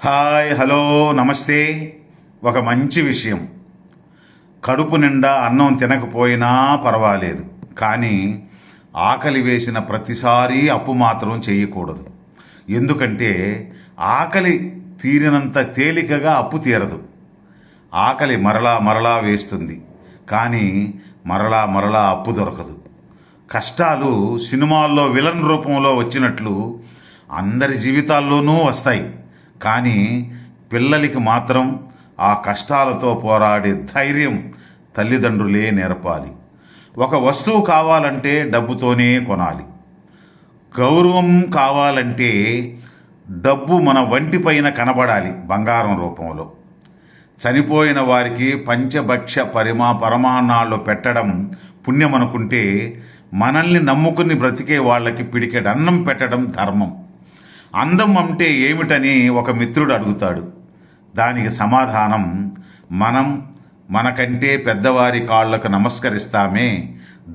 Hi, hello, నమస్తే. ఒక మంచి విషయం. కడుపు నిండా అన్నం తినకపోయినా పర్వాలేదు, కానీ ఆకలి వేసిన ప్రతిసారి అప్పు మాత్రం చేయకూడదు. ఎందుకంటే ఆకలి తీరినంత తేలికగా అప్పు తీరదు. ఆకలి మరలా మరలా వేస్తుంది, కానీ మరలా మరలా అప్పు దొరకదు. కష్టాలు సినిమాల్లో విలన్ రూపంలో వచ్చినట్లు అందరి జీవితాల్లోనూ వస్తాయి, కానీ పిల్లలకి మాత్రం ఆ కష్టాలతో పోరాడే ధైర్యం తల్లిదండ్రులే నేర్పాలి. ఒక వస్తువు కావాలంటే డబ్బుతోనే కొనాలి. గౌరవం కావాలంటే డబ్బు మన వంటిపైన కనబడాలి బంగారం రూపంలో. చనిపోయిన వారికి పంచభక్ష పరమాన్నాళ్ళు పెట్టడం పుణ్యం అనుకుంటే, మనల్ని నమ్ముకుని బ్రతికే వాళ్ళకి పిడికెడన్నం పెట్టడం ధర్మం. అందం అంటే ఏమిటని ఒక మిత్రుడు అడుగుతాడు. దానికి సమాధానం, మనం మనకంటే పెద్దవారి కాళ్లకు నమస్కరిస్తామే,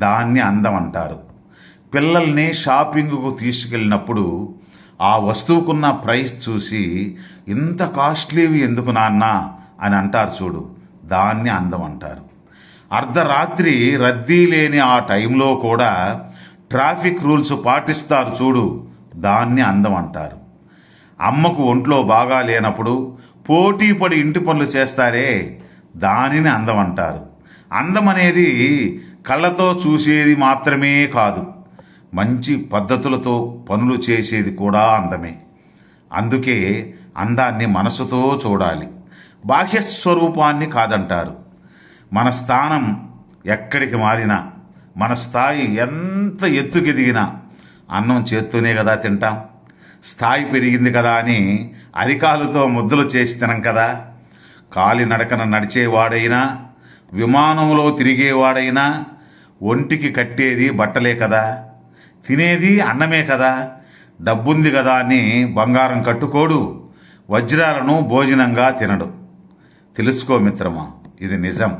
దాన్ని అందం అంటారు. పిల్లల్ని షాపింగ్కు తీసుకెళ్ళినప్పుడు ఆ వస్తువుకున్న ప్రైస్ చూసి, ఇంత కాస్ట్లీవి ఎందుకు నాన్న అని అంటారు చూడు, దాన్ని అందం అంటారు. అర్ధరాత్రి రద్దీ లేని ఆ టైంలో కూడా ట్రాఫిక్ రూల్స్ పాటిస్తారు చూడు, దాన్ని అందం అంటారు. అమ్మకు ఒంట్లో బాగా లేనప్పుడు పోటీ పడి ఇంటి పనులు చేస్తారే, దానిని అందం అంటారు. అందం అనేది కళ్ళతో చూసేది మాత్రమే కాదు, మంచి పద్ధతులతో పనులు చేసేది కూడా అందమే. అందుకే అందాన్ని మనసుతో చూడాలి, బాహ్య స్వరూపాన్ని కాదంటారు. మన స్థానం ఎక్కడికి మారినా, మన స్థాయి ఎంత ఎత్తుకెదిగినా అన్నం చేత్తోనే కదా తింటాం. స్థాయి పెరిగింది కదా అని అరికాలుతో ముద్దలు చేసి తినం కదా. కాలినడకన నడిచేవాడైనా, విమానంలో తిరిగేవాడైనా ఒంటికి కట్టేది బట్టలే కదా, తినేది అన్నమే కదా. డబ్బుంది కదా అని బంగారం కట్టుకోడు, వజ్రాలను భోజనంగా తినడు. తెలుసుకో మిత్రమా, ఇది నిజం.